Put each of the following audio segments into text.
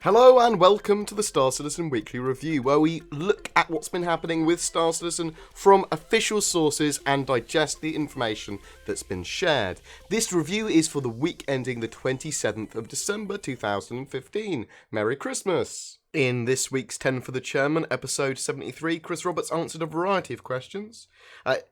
Hello and welcome to the Star Citizen Weekly Review, where we look at what's been happening with Star Citizen from official sources and digest the information that's been shared. This review is for the week ending the 27th of December 2015. Merry Christmas! In this week's 10 for the Chairman, episode 73, Chris Roberts answered a variety of questions.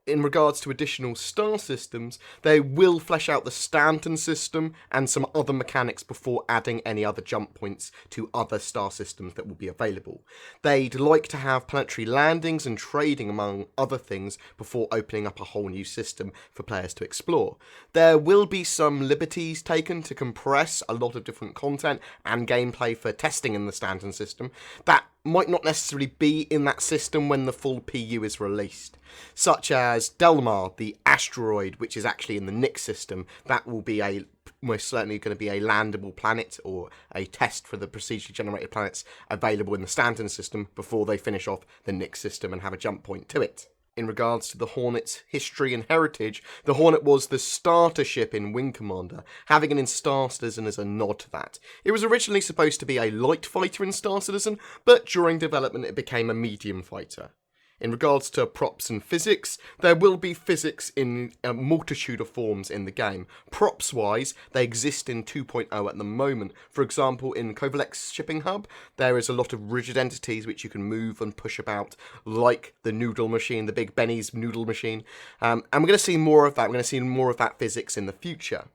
In regards to additional star systems, they will flesh out the Stanton system and some other mechanics before adding any other jump points to other star systems that will be available. They'd like to have planetary landings and trading, among other things, before opening up a whole new system for players to explore. There will be some liberties taken to compress a lot of different content and gameplay for testing in the Stanton system that might not necessarily be in that system when the full PU is released, such as Delmar, the asteroid, which is actually in the Nix system. That will be most certainly going to be a landable planet or a test for the procedurally generated planets available in the Stanton system before they finish off the Nix system and have a jump point to it. In regards to the Hornet's history and heritage, the Hornet was the starter ship in Wing Commander, having it in Star Citizen as a nod to that. It was originally supposed to be a light fighter in Star Citizen, but during development it became a medium fighter. In regards to props and physics, there will be physics in a multitude of forms in the game. Props-wise, they exist in 2.0 at the moment. For example, in Kovalek's shipping hub, there is a lot of rigid entities which you can move and push about, like the noodle machine, the Big Benny's noodle machine. And we're going to see more of that. We're going to see more of that physics in the future.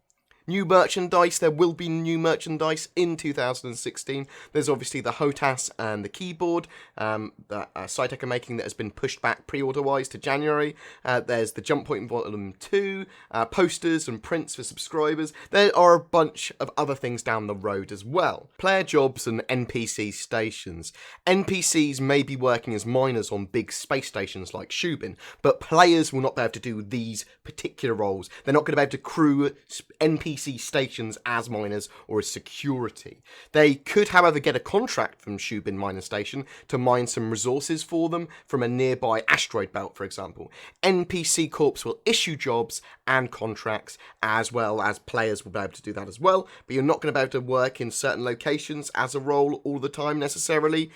New merchandise, there will be new merchandise in 2016. There's obviously the HOTAS and the keyboard that Cytec are making that has been pushed back pre-order-wise to January. There's the Jump Point Volume 2, posters and prints for subscribers. There are a bunch of other things down the road as well. Player jobs and NPC stations. NPCs may be working as miners on big space stations like Shubin, but players will not be able to do these particular roles. They're not going to be able to crew NPC stations as miners or as security. They could, however, get a contract from Shubin Miner Station to mine some resources for them from a nearby asteroid belt, for example. NPC Corps will issue jobs and contracts, as well as players will be able to do that as well, but you're not going to be able to work in certain locations as a role all the time necessarily.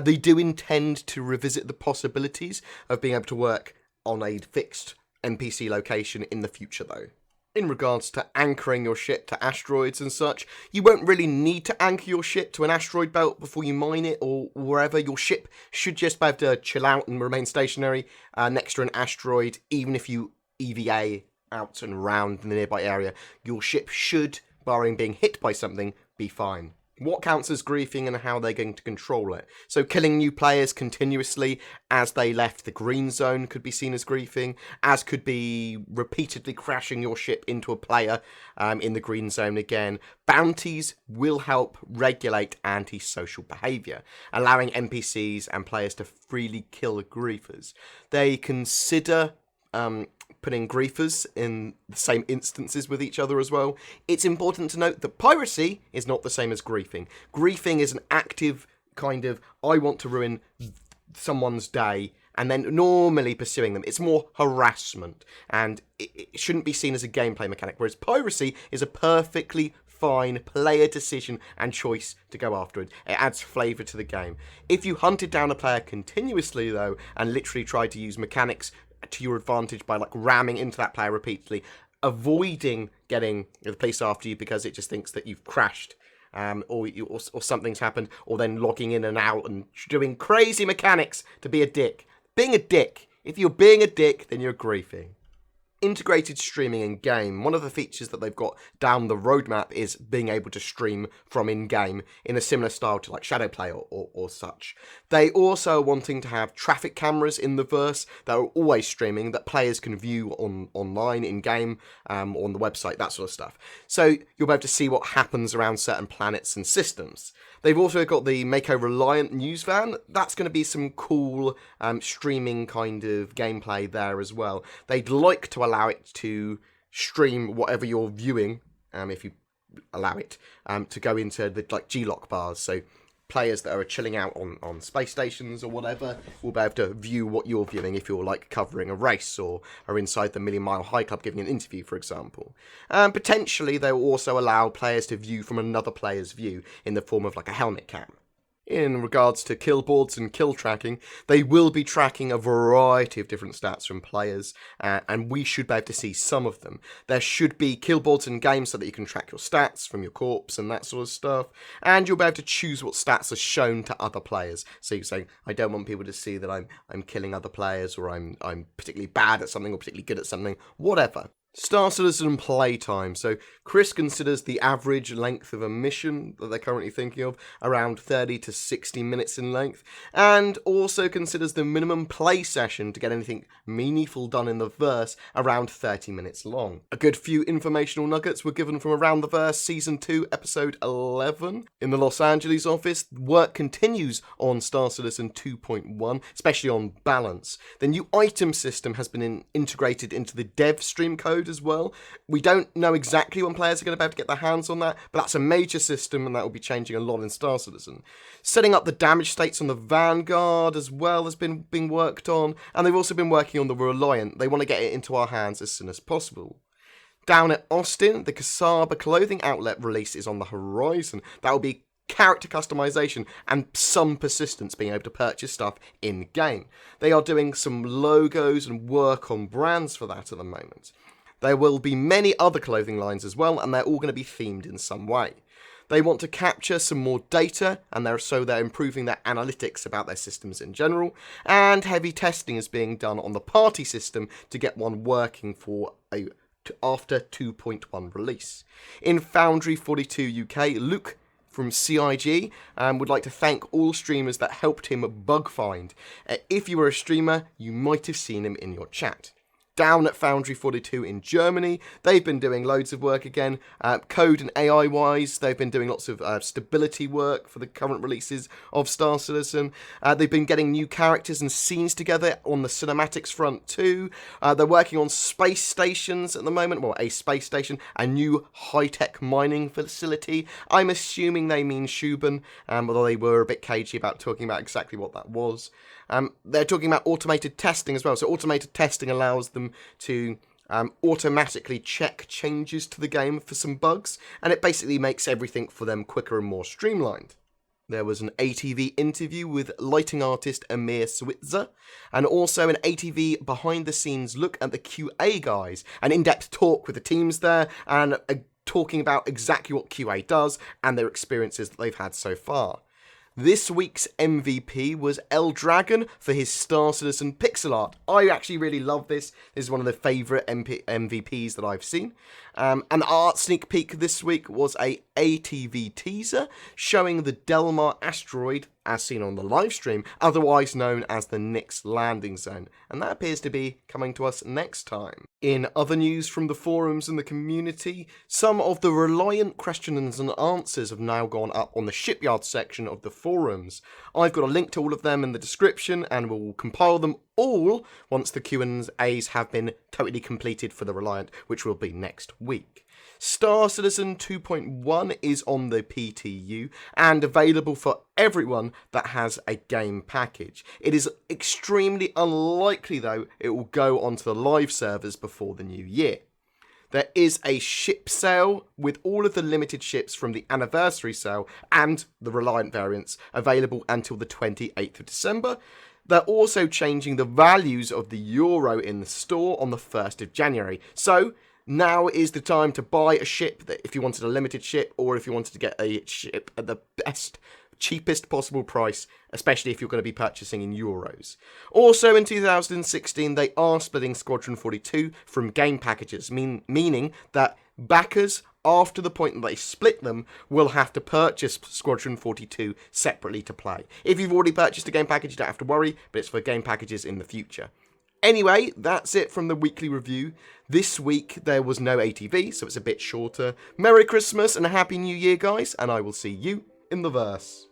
They do intend to revisit the possibilities of being able to work on a fixed NPC location in the future, though. In regards to anchoring your ship to asteroids and such, you won't really need to anchor your ship to an asteroid belt before you mine it or wherever. Your ship should just be able to chill out and remain stationary next to an asteroid, even if you EVA out and around in the nearby area. Your ship should, barring being hit by something, be fine. What counts as griefing and how they're going to control it. So killing new players continuously as they left the green zone could be seen as griefing, as could be repeatedly crashing your ship into a player in the green zone again. Bounties will help regulate antisocial behaviour, allowing NPCs and players to freely kill griefers. They consider putting griefers in the same instances with each other as well. It's important to note that piracy is not the same as griefing. Griefing is an active kind of, I want to ruin someone's day, and then normally pursuing them. It's more harassment, and it shouldn't be seen as a gameplay mechanic, whereas piracy is a perfectly fine player decision and choice to go after it. It adds flavour to the game. If you hunted down a player continuously, though, and literally tried to use mechanics to your advantage by like ramming into that player repeatedly, avoiding getting the police after you because it just thinks that you've crashed, or something's happened, or then logging in and out and doing crazy mechanics to be a dick. Being a dick. If you're being a dick, then you're griefing. Integrated streaming in-game. One of the features that they've got down the roadmap is being able to stream from in-game in a similar style to like Shadowplay or such. They also are wanting to have traffic cameras in the verse that are always streaming that players can view online, in-game, on the website, that sort of stuff. So you'll be able to see what happens around certain planets and systems. They've also got the Mako Reliant news van. That's going to be some cool streaming kind of gameplay there as well. They'd like to allow it to stream whatever you're viewing, if you allow it, to go into the like G-Lock bars. So players that are chilling out on space stations or whatever will be able to view what you're viewing if you're like covering a race or are inside the Million Mile High Club giving an interview, for example. Potentially, they will also allow players to view from another player's view in the form of like a helmet cam. In regards to kill boards and kill tracking, they will be tracking a variety of different stats from players, and we should be able to see some of them. There should be kill boards in games so that you can track your stats from your corpse and that sort of stuff, and you'll be able to choose what stats are shown to other players. So you're saying, I don't want people to see that I'm killing other players, or I'm particularly bad at something or particularly good at something, whatever. Star Citizen playtime. So Chris considers the average length of a mission that they're currently thinking of around 30 to 60 minutes in length, and also considers the minimum play session to get anything meaningful done in the verse around 30 minutes long. A good few informational nuggets were given from Around the Verse Season 2, Episode 11. In the Los Angeles office, work continues on Star Citizen 2.1, especially on balance. The new item system has been integrated into the dev stream code as well. We don't know exactly when players are going to be able to get their hands on that, but that's a major system and that will be changing a lot in Star Citizen. Setting up the damage states on the Vanguard as well has been being worked on, and they've also been working on the Reliant. They want to get it into our hands as soon as possible. Down at Austin, the Kasaba clothing outlet release is on the horizon. That will be character customization and some persistence, being able to purchase stuff in game. They are doing some logos and work on brands for that at the moment. There will be many other clothing lines as well, and they're all going to be themed in some way. They want to capture some more data, and they're improving their analytics about their systems in general, and heavy testing is being done on the party system to get one working for after 2.1 release. In Foundry 42 UK, Luke from CIG would like to thank all streamers that helped him bug find. If you were a streamer, you might have seen him in your chat. Down at Foundry 42 in Germany, they've been doing loads of work again, code and AI wise. They've been doing lots of stability work for the current releases of Star Citizen. They've been getting new characters and scenes together on the cinematics front too. They're working on space stations at the moment, well, a space station, a new high-tech mining facility. I'm assuming they mean Shuban, although they were a bit cagey about talking about exactly what that was. They're talking about automated testing as well. So automated testing allows them to automatically check changes to the game for some bugs, and it basically makes everything for them quicker and more streamlined. There was an ATV interview with lighting artist Amir Switzer, and also an ATV behind-the-scenes look at the QA guys, an in-depth talk with the teams there, and talking about exactly what QA does and their experiences that they've had so far. This week's MVP was El Dragon for his Star Citizen pixel art. I actually really love this. This is one of the favourite MVPs that I've seen. And the art sneak peek this week was a ATV teaser showing the Delmar asteroid as seen on the live stream, otherwise known as the Nix landing zone, and that appears to be coming to us next time. In other news from the forums and the community, some of the Reliant questions and answers have now gone up on the shipyard section of the forums. I've got a link to all of them in the description, and we'll compile them all once the Q&As have been totally completed for the Reliant, which will be next week. Star Citizen 2.1 is on the PTU and available for everyone that has a game package. It is extremely unlikely, though, it will go onto the live servers before the new year. There is a ship sale with all of the limited ships from the anniversary sale and the Reliant variants available until the 28th of December. They're also changing the values of the euro in the store on the 1st of January. So now is the time to buy a ship that if you wanted a limited ship, or if you wanted to get a ship at the cheapest possible price, especially if you're going to be purchasing in euros. Also in 2016, they are splitting Squadron 42 from game packages, meaning that backers, after the point that they split them, will have to purchase Squadron 42 separately to play. If you've already purchased a game package, you don't have to worry, but it's for game packages in the future. Anyway, that's it from the weekly review. This week there was no ATV, so it's a bit shorter. Merry Christmas and a Happy New Year, guys, and I will see you in the verse.